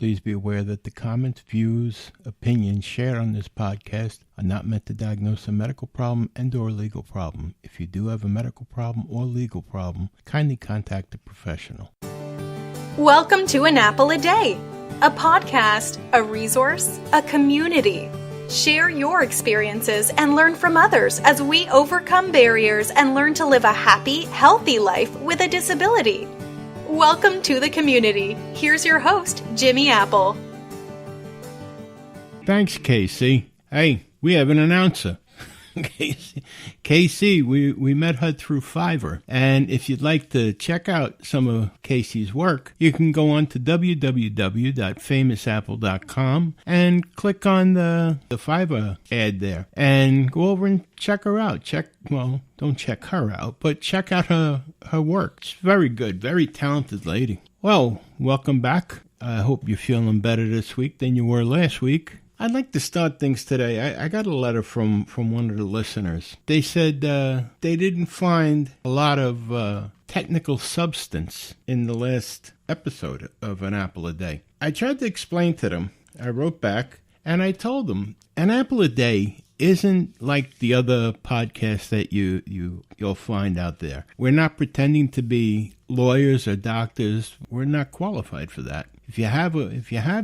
Please be aware that the comments, views, opinions shared on this podcast are not meant to diagnose a medical problem and/or legal problem. If you do have a medical problem or legal problem, kindly contact a professional. Welcome to An Apple a Day, a podcast, a resource, a community. Share your experiences and learn from others as we overcome barriers and learn to live a happy, healthy life with a disability. Welcome to the community. Here's your host, Jimmy Apple. Thanks, Casey. Hey, we have an announcer. Casey, we met her through Fiverr, and if you'd like to check out some of Casey's work, you can go on to www.famousapple.com and click on the Fiverr ad there, and go over and check her out. Don't check her out, but check out her work. It's very good, very talented lady. Well, welcome back. I hope you're feeling better this week than you were last week. I'd like to start things today. I got a letter from one of the listeners. They said they didn't find a lot of technical substance in the last episode of An Apple a Day. I tried to explain to them. I wrote back, and I told them, An Apple a Day isn't like the other podcasts that you'll find out there. We're not pretending to be lawyers or doctors. We're not qualified for that. If you have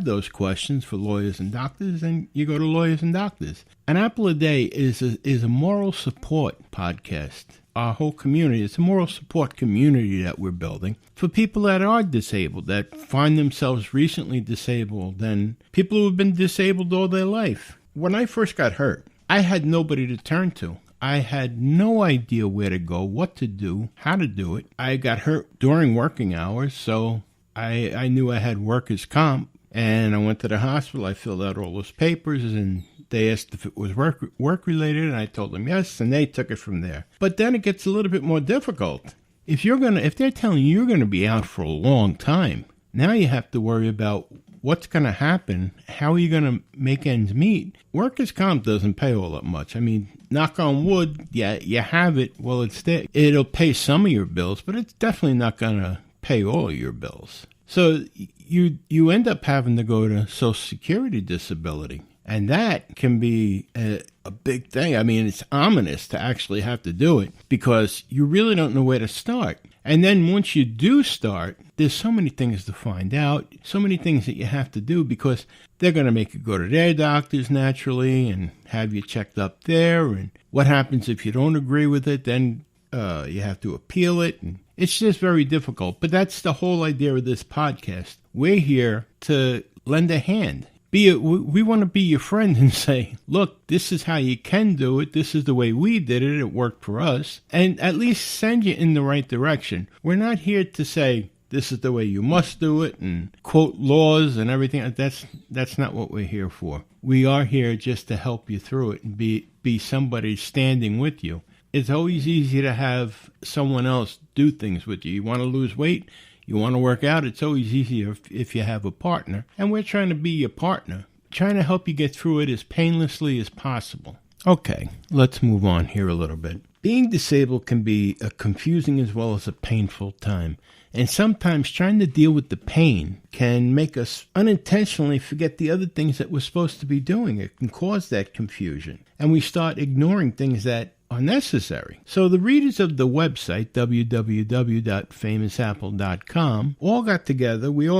those questions for lawyers and doctors, then you go to lawyers and doctors. An Apple a Day is a moral support podcast. Our whole community, it's a moral support community that we're building for people that are disabled, that find themselves recently disabled, and people who have been disabled all their life. When I first got hurt, I had nobody to turn to. I had no idea where to go, what to do, how to do it. I got hurt during working hours, so I knew I had workers' comp, and I went to the hospital. I filled out all those papers, and they asked if it was work-related, and I told them yes, and they took it from there. But then it gets a little bit more difficult. If they're telling you you're going to be out for a long time, now you have to worry about what's going to happen, how are you going to make ends meet. Workers' comp doesn't pay all that much. I mean, knock on wood, yeah, you have it. Well, it's there. It'll pay some of your bills, but it's definitely not going to pay all of your bills. So you end up having to go to Social Security disability, and that can be a big thing. I mean, it's ominous to actually have to do it because you really don't know where to start. And then once you do start, there's so many things to find out, so many things that you have to do because they're going to make you go to their doctors naturally and have you checked up there. And what happens if you don't agree with it? Then you have to appeal it, and it's just very difficult. But that's the whole idea of this podcast. We're here to lend a hand. We want to be your friend and say, look, this is how you can do it. This is the way we did it. It worked for us. And at least send you in the right direction. We're not here to say, this is the way you must do it and quote laws and everything. That's not what we're here for. We are here just to help you through it and be somebody standing with you. It's always easy to have someone else do things with you. You want to lose weight, you want to work out, it's always easier if you have a partner. And we're trying to be your partner, trying to help you get through it as painlessly as possible. Okay, let's move on here a little bit. Being disabled can be a confusing as well as a painful time. And sometimes trying to deal with the pain can make us unintentionally forget the other things that we're supposed to be doing. It can cause that confusion. And we start ignoring things that are necessary. So the readers of the website, www.famousapple.com, we all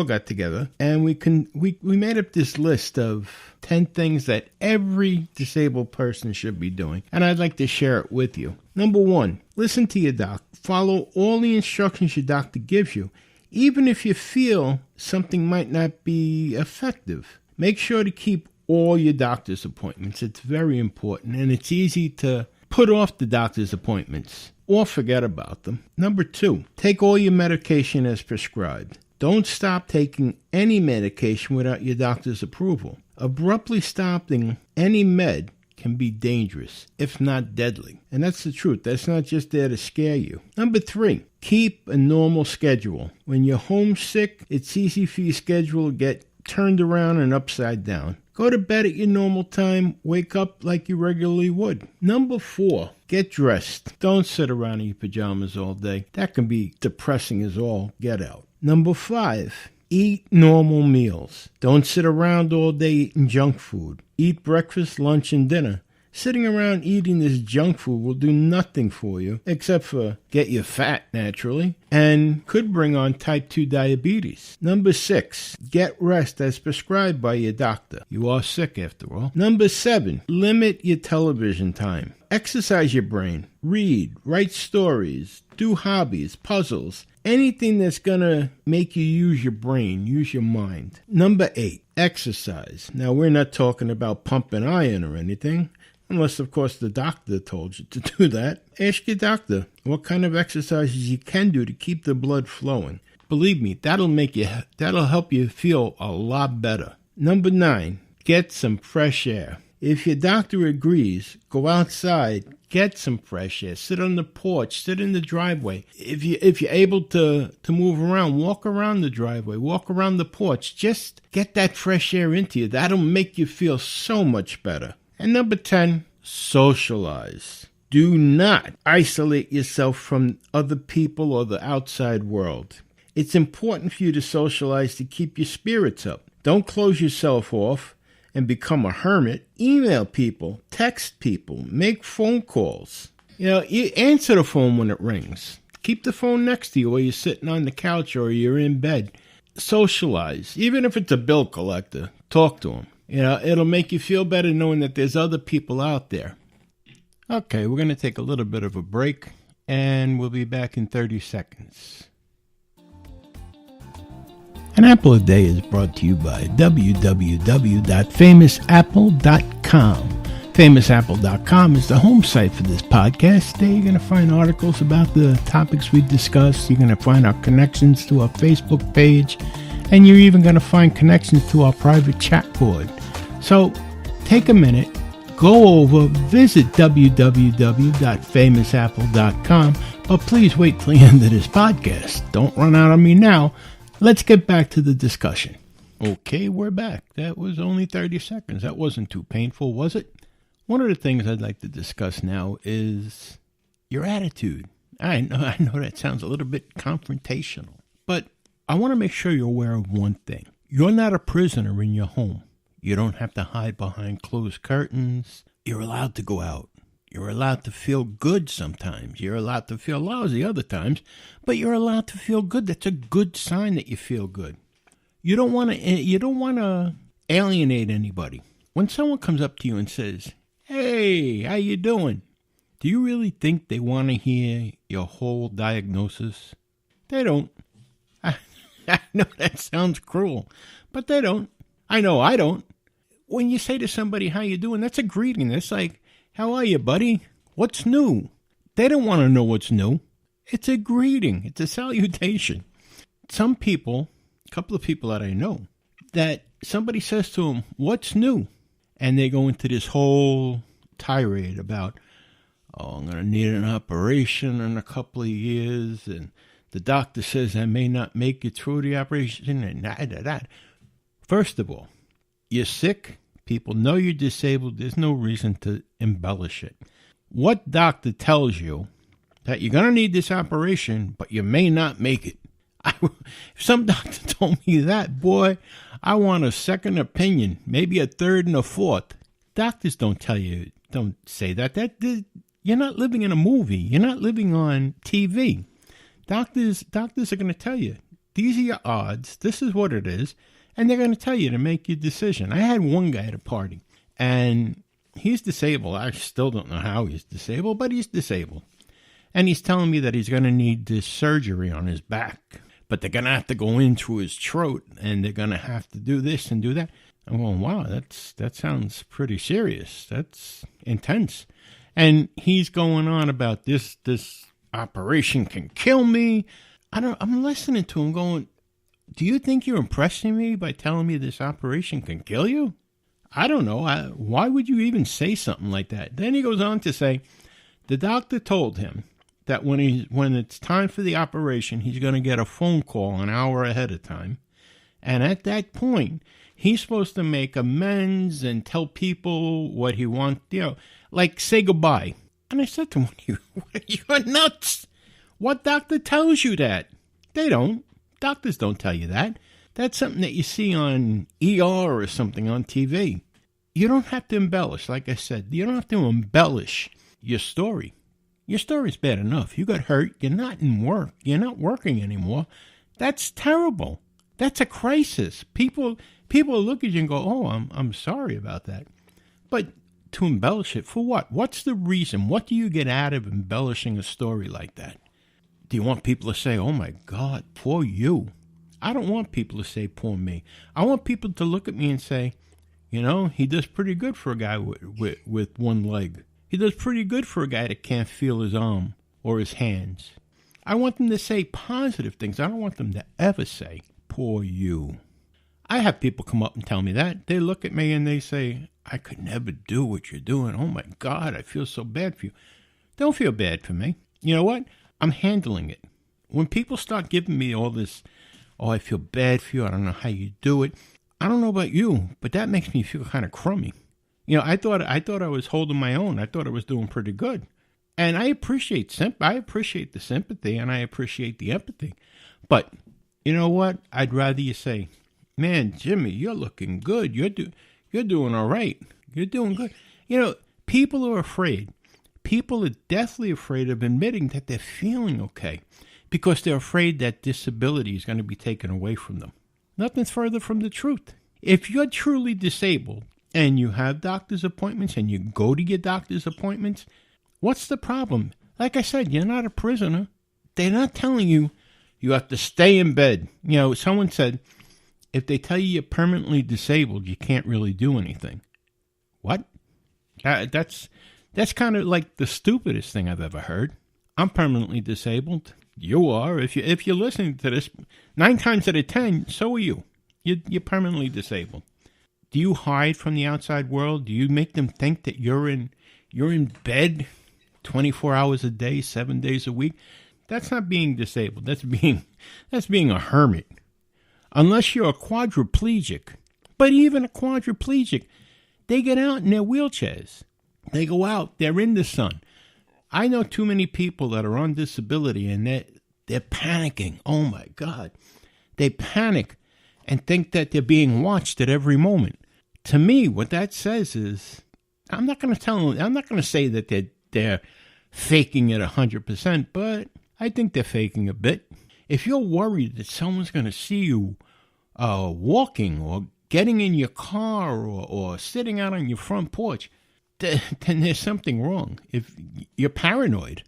got together, and we made up this list of 10 things that every disabled person should be doing. And I'd like to share it with you. Number 1, listen to your doc. Follow all the instructions your doctor gives you, even if you feel something might not be effective. Make sure to keep all your doctor's appointments. It's very important, and it's easy to put off the doctor's appointments or forget about them. Number 2, take all your medication as prescribed. Don't stop taking any medication without your doctor's approval. Abruptly stopping any med can be dangerous, if not deadly. And that's the truth. That's not just there to scare you. Number 3, keep a normal schedule. When you're homesick, it's easy for your schedule to get turned around and upside down. Go to bed at your normal time. Wake up like you regularly would. Number 4, get dressed. Don't sit around in your pajamas all day. That can be depressing as all get out. Number 5, Eat normal meals. Don't sit around all day eating junk food. Eat breakfast, lunch, and dinner. Sitting around eating this junk food will do nothing for you except for get you fat naturally and could bring on type 2 diabetes. Number 6, get rest as prescribed by your doctor. You are sick after all. Number 7, limit your television time. Exercise your brain. Read, write stories, do hobbies, puzzles, anything that's going to make you use your brain, use your mind. Number 8, exercise. Now, we're not talking about pumping iron or anything. Unless, of course, the doctor told you to do that. Ask your doctor what kind of exercises you can do to keep the blood flowing. Believe me, that'll help you feel a lot better. Number 9, get some fresh air. If your doctor agrees, go outside, get some fresh air. Sit on the porch, sit in the driveway. If you're able to move around, walk around the driveway, walk around the porch. Just get that fresh air into you. That'll make you feel so much better. And number 10, socialize. Do not isolate yourself from other people or the outside world. It's important for you to socialize to keep your spirits up. Don't close yourself off and become a hermit. Email people, text people, make phone calls. You answer the phone when it rings. Keep the phone next to you while you're sitting on the couch or you're in bed. Socialize. Even if it's a bill collector, talk to him. It'll make you feel better knowing that there's other people out there. Okay, we're going to take a little bit of a break, and we'll be back in 30 seconds. An Apple a Day is brought to you by www.famousapple.com. FamousApple.com is the home site for this podcast. There you're going to find articles about the topics we discussed. You're going to find our connections to our Facebook page, and you're even going to find connections to our private chat board. So take a minute, go over, visit www.famousapple.com, but please wait till the end of this podcast. Don't run out on me now. Let's get back to the discussion. Okay, we're back. That was only 30 seconds. That wasn't too painful, was it? One of the things I'd like to discuss now is your attitude. I know that sounds a little bit confrontational, but I want to make sure you're aware of one thing. You're not a prisoner in your home. You don't have to hide behind closed curtains. You're allowed to go out. You're allowed to feel good sometimes. You're allowed to feel lousy other times, but you're allowed to feel good. That's a good sign that you feel good. You don't want to alienate anybody. When someone comes up to you and says, "Hey, how you doing?" Do you really think they want to hear your whole diagnosis? They don't. I know that sounds cruel, but they don't. I know I don't. When you say to somebody, "How you doing?" that's a greeting. It's like, "How are you, buddy? What's new?" They don't want to know what's new. It's a greeting. It's a salutation. Some people, a couple of people that I know, that somebody says to them, "What's new?" And they go into this whole tirade about, "Oh, I'm going to need an operation in a couple of years, and the doctor says I may not make it through the operation," and that. First of all, you're sick. People know you're disabled. There's no reason to embellish it. What doctor tells you that you're going to need this operation, but you may not make it? If some doctor told me that, boy, I want a second opinion, maybe a third and a fourth. Doctors don't say that. You're not living in a movie. You're not living on TV. Doctors are going to tell you, these are your odds. This is what it is. And they're going to tell you to make your decision. I had one guy at a party, and he's disabled. I still don't know how he's disabled, but he's disabled. And he's telling me that he's going to need this surgery on his back. But they're going to have to go in through his throat, and they're going to have to do this and do that. I'm going, wow, that sounds pretty serious. That's intense. And he's going on about this operation can kill me. I'm listening to him going, do you think you're impressing me by telling me this operation can kill you? I don't know. Why would you even say something like that? Then he goes on to say, the doctor told him that when it's time for the operation, he's going to get a phone call an hour ahead of time. And at that point, he's supposed to make amends and tell people what he wants, like say goodbye. And I said to him, you're nuts. What doctor tells you that? They don't. Doctors don't tell you that. That's something that you see on ER or something on TV. You don't have to embellish. Like I said, you don't have to embellish your story. Your story's bad enough. You got hurt. You're not in work. You're not working anymore. That's terrible. That's a crisis. People look at you and go, "Oh, I'm sorry about that." But to embellish it for what? What's the reason? What do you get out of embellishing a story like that? Do you want people to say, "Oh my God, poor you"? I don't want people to say, "Poor me." I want people to look at me and say, "You know, he does pretty good for a guy with one leg. He does pretty good for a guy that can't feel his arm or his hands." I want them to say positive things. I don't want them to ever say, "Poor you." I have people come up and tell me that. They look at me and they say, "I could never do what you're doing. Oh my God, I feel so bad for you." Don't feel bad for me. You know what? I'm handling it. When people start giving me all this, "Oh, I feel bad for you. I don't know how you do it." I don't know about you, but that makes me feel kind of crummy. You know, I thought I was holding my own. I thought I was doing pretty good. And I appreciate the sympathy and I appreciate the empathy. But you know what? I'd rather you say, "Man, Jimmy, you're looking good. You're doing all right. You're doing good." You know, people are afraid. People are deathly afraid of admitting that they're feeling okay because they're afraid that disability is going to be taken away from them. Nothing's further from the truth. If you're truly disabled and you have doctor's appointments and you go to your doctor's appointments, what's the problem? Like I said, you're not a prisoner. They're not telling you you have to stay in bed. You know, someone said, if they tell you you're permanently disabled, you can't really do anything. What? That's kind of like the stupidest thing I've ever heard. I'm permanently disabled. You are. If you're listening to this, 9 times out of 10, so are you. You're permanently disabled. Do you hide from the outside world? Do you make them think that you're in bed 24 hours a day, 7 days a week? That's not being disabled. That's being a hermit. Unless you're a quadriplegic. But even a quadriplegic, they get out in their wheelchairs. They go out. They're in the sun. I know too many people that are on disability and they're panicking. Oh my God. They panic and think that they're being watched at every moment. To me, what that says is, I'm not going to say that they're faking it 100%, but I think they're faking a bit. If you're worried that someone's going to see you walking or getting in your car or sitting out on your front porch, then there's something wrong. If you're paranoid,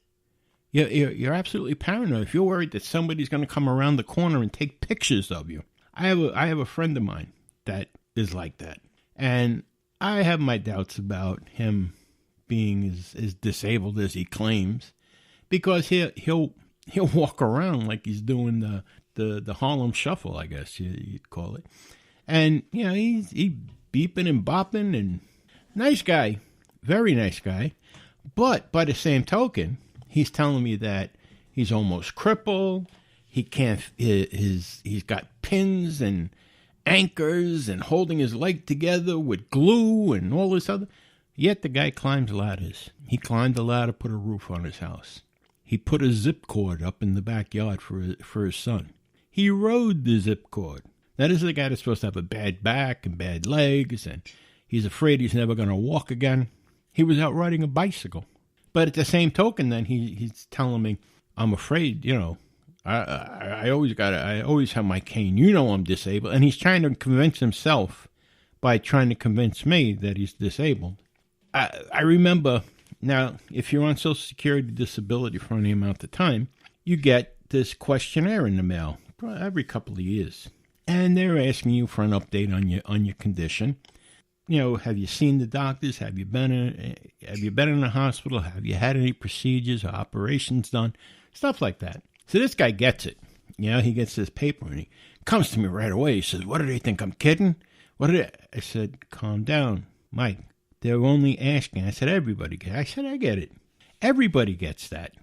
you're absolutely paranoid. If you're worried that somebody's going to come around the corner and take pictures of you. I have a friend of mine that is like that. And I have my doubts about him being as disabled as he claims, because he'll walk around like he's doing the Harlem Shuffle, I guess you'd call it. And, you know, he's beeping and bopping and nice guy, very nice guy. But by the same token, he's telling me that he's almost crippled. He can't, he's got pins and anchors and holding his leg together with glue and all this other. Yet the guy climbs ladders. He climbed a ladder, put a roof on his house. He put a zip cord up in the backyard for his son. He rode the zip cord. That is the guy that's supposed to have a bad back and bad legs, and he's afraid he's never going to walk again. He was out riding a bicycle. But at the same token, then he's telling me, "I'm afraid, you know, I always have my cane. You know I'm disabled." And he's trying to convince himself by trying to convince me that he's disabled. I remember, now, if you're on Social Security disability for any amount of time, you get this questionnaire in the mail every couple of years. And they're asking you for an update on your condition. You know, have you seen the doctors? Have you been in a hospital? Have you had any procedures or operations done? Stuff like that. So this guy gets it. You know, he gets this paper and he comes to me right away. He says, "What do they think? I'm kidding?" I said, "Calm down, Mike. They're only asking." I said, "Everybody gets it." I said, "I get it. Everybody gets that.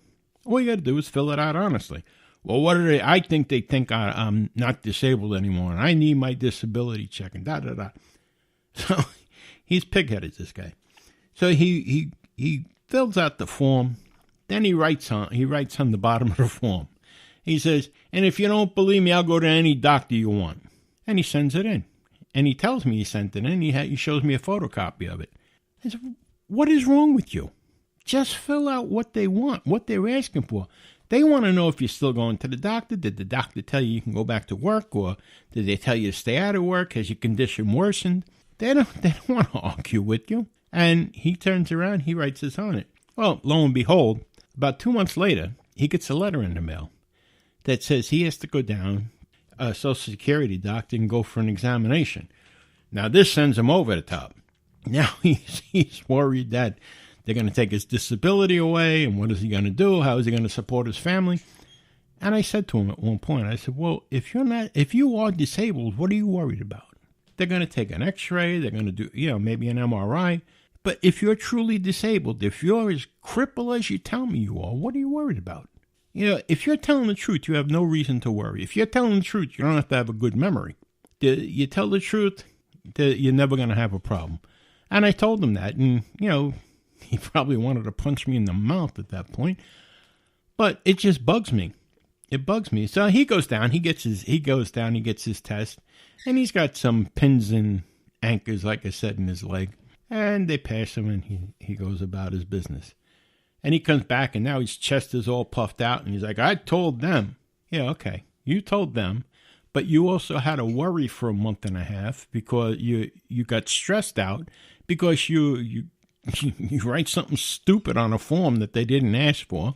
All you got to do is fill it out honestly." "Well, what are they? I think they think I'm not disabled anymore and I need my disability check and da-da-da." So he's pig-headed, this guy. So he fills out the form. Then he writes on the bottom of the form. He says, "And if you don't believe me, I'll go to any doctor you want." And he sends it in. And he tells me he sent it in. He shows me a photocopy of it. I said, what is wrong with you? Just fill out what they want, what they're asking for. They want to know if you're still going to the doctor. Did the doctor tell you can go back to work? Or did they tell you to stay out of work? Has your condition worsened? They don't want to argue with you. And he turns around, he writes this on it. Well, lo and behold, about 2 months later, he gets a letter in the mail that says he has to go down a Social Security doctor and go for an examination. Now, this sends him over the top. Now, he's worried that they're going to take his disability away, and what is he going to do? How is he going to support his family? And I said to him at one point, I said, well, if you are disabled, what are you worried about? They're going to take an x-ray, they're going to do, maybe an MRI. But if you're truly disabled, if you're as crippled as you tell me you are, what are you worried about? If you're telling the truth, you have no reason to worry. If you're telling the truth, you don't have to have a good memory. You tell the truth, you're never going to have a problem. And I told him that, and, he probably wanted to punch me in the mouth at that point. But it just bugs me. It bugs me. So he goes down, he gets his test, and he's got some pins and anchors, like I said, in his leg. And they pass him, and he goes about his business. And he comes back, and now his chest is all puffed out, and he's like, I told them. Yeah, okay, you told them, but you also had to worry for a month and a half because you got stressed out because you write something stupid on a form that they didn't ask for,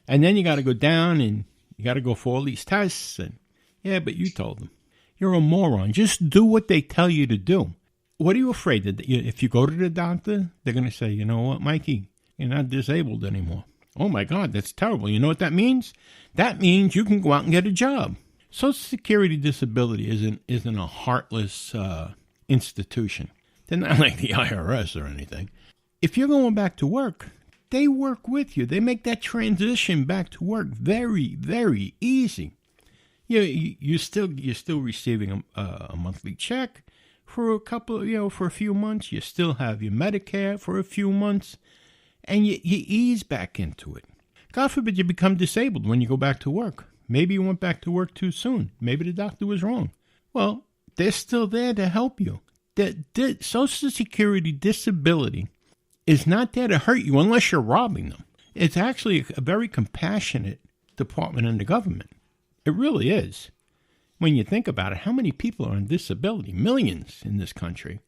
and then you got to go down, and you got to go for all these tests, and yeah, but you told them. You're a moron. Just do what they tell you to do. What are you afraid that if you go to the doctor, they're going to say, you know what, Mikey, you're not disabled anymore. Oh, my God, that's terrible. You know what that means? That means you can go out and get a job. Social Security disability isn't a heartless institution. They're not like the IRS or anything. If you're going back to work, they work with you. They make that transition back to work very, very easy. You're still receiving a monthly check. For a few months, you still have your Medicare for a few months, and you ease back into it. God forbid you become disabled when you go back to work. Maybe you went back to work too soon. Maybe the doctor was wrong. Well, they're still there to help you. The Social Security disability is not there to hurt you unless you're robbing them. It's actually a very compassionate department in the government. It really is. When you think about it, how many people are on disability? Millions in this country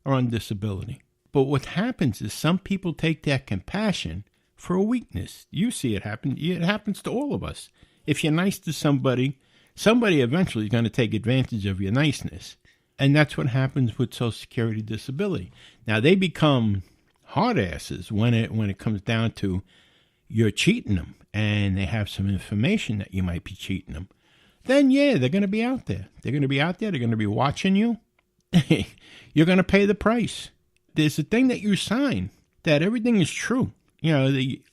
are on disability. But what happens is some people take that compassion for a weakness. You see it happen. It happens to all of us. If you're nice to somebody eventually is going to take advantage of your niceness. And that's what happens with Social Security disability. Now, they become hard asses when it comes down to you're cheating them and they have some information that you might be cheating them. Then, yeah, they're going to be out there. They're going to be out there. They're going to be watching you. You're going to pay the price. There's a thing that you sign that everything is true.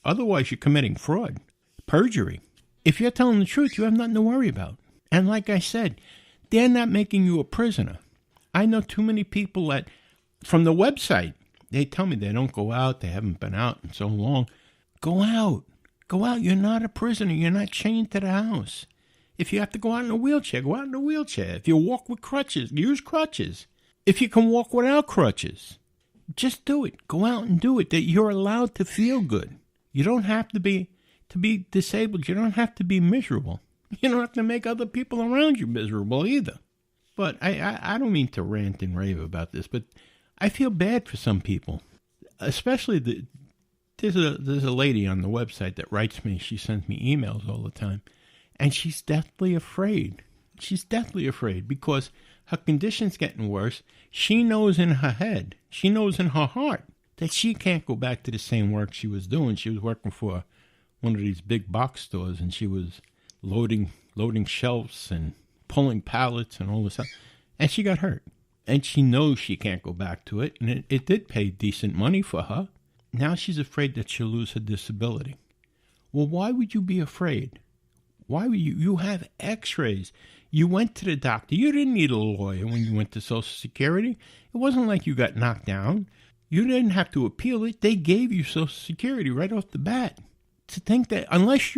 Otherwise, you're committing fraud, perjury. If you're telling the truth, you have nothing to worry about. And like I said, they're not making you a prisoner. I know too many people that, from the website, they tell me they don't go out. They haven't been out in so long. Go out. Go out. You're not a prisoner. You're not chained to the house. If you have to go out in a wheelchair, go out in a wheelchair. If you walk with crutches, use crutches. If you can walk without crutches, just do it. Go out and do it. That you're allowed to feel good. You don't have to be disabled. You don't have to be miserable. You don't have to make other people around you miserable either. But I don't mean to rant and rave about this, but I feel bad for some people, especially there's a lady on the website that writes me. She sends me emails all the time. And she's deathly afraid. She's deathly afraid because her condition's getting worse. She knows in her head, she knows in her heart that she can't go back to the same work she was doing. She was working for one of these big box stores, and she was loading shelves and pulling pallets and all this stuff. And she got hurt. And she knows she can't go back to it. And it did pay decent money for her. Now she's afraid that she'll lose her disability. Well, why would you be afraid? Why would you have x-rays? You went to the doctor. You didn't need a lawyer when you went to Social Security. It wasn't like you got knocked down. You didn't have to appeal it. They gave you Social Security right off the bat. To think that unless,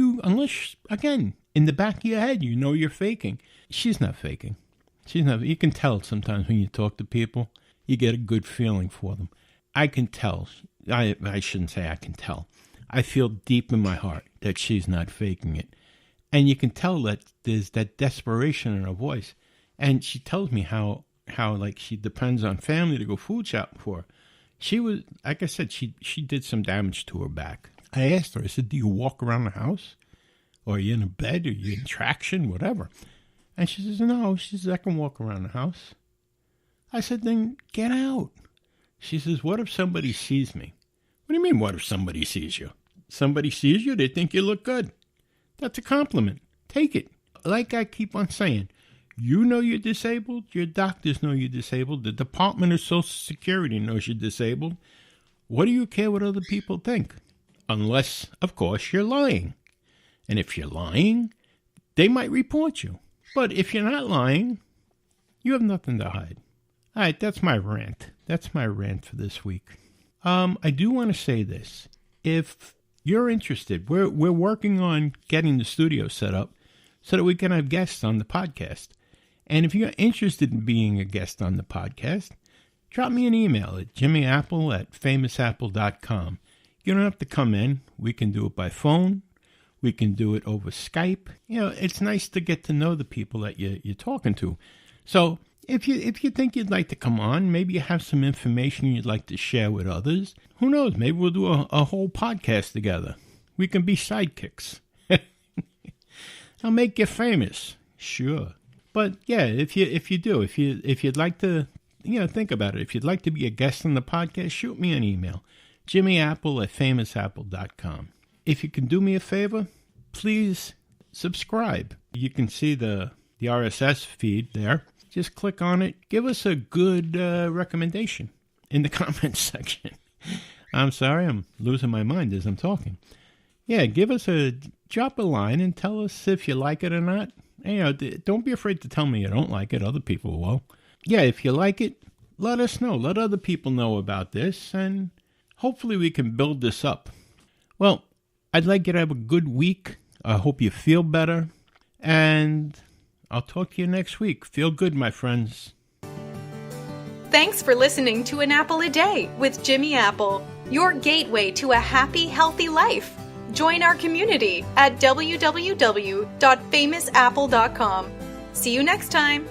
again, in the back of your head, you know you're faking. She's not faking. She's not. You can tell sometimes when you talk to people, you get a good feeling for them. I can tell. I shouldn't say I can tell. I feel deep in my heart that she's not faking it. And you can tell that there's that desperation in her voice. And she tells me how like she depends on family to go food shopping for her. She was, like I said, she did some damage to her back. I asked her, I said, do you walk around the house? Or are you in a bed? Are you in traction? Whatever. And she says, no. She says, I can walk around the house. I said, then get out. She says, what if somebody sees me? What do you mean, what if somebody sees you? Somebody sees you, they think you look good. That's a compliment. Take it. Like I keep on saying, you know you're disabled. Your doctors know you're disabled. The Department of Social Security knows you're disabled. What do you care what other people think? Unless, of course, you're lying. And if you're lying, they might report you. But if you're not lying, you have nothing to hide. All right, that's my rant. That's my rant for this week. I do want to say this. If you're interested, we're working on getting the studio set up so that we can have guests on the podcast. And if you're interested in being a guest on the podcast, drop me an email at jimmyapple@famousapple.com. You don't have to come in. We can do it by phone. We can do it over Skype. You know, it's nice to get to know the people that you're talking to. So if you think you'd like to come on, maybe you have some information you'd like to share with others. Who knows? Maybe we'll do a whole podcast together. We can be sidekicks. I'll make you famous. Sure. But yeah, if you'd like to, think about it. If you'd like to be a guest on the podcast, shoot me an email. jimmyapple@famousapple.com. If you can do me a favor, please subscribe. You can see the RSS feed there. Just click on it. Give us a good recommendation in the comments section. I'm sorry, I'm losing my mind as I'm talking. Yeah, drop a line and tell us if you like it or not. Don't be afraid to tell me you don't like it. Other people will. Yeah, if you like it, let us know. Let other people know about this, and hopefully we can build this up. Well, I'd like you to have a good week. I hope you feel better, and I'll talk to you next week. Feel good, my friends. Thanks for listening to An Apple a Day with Jimmy Apple, your gateway to a happy, healthy life. Join our community at www.famousapple.com. See you next time.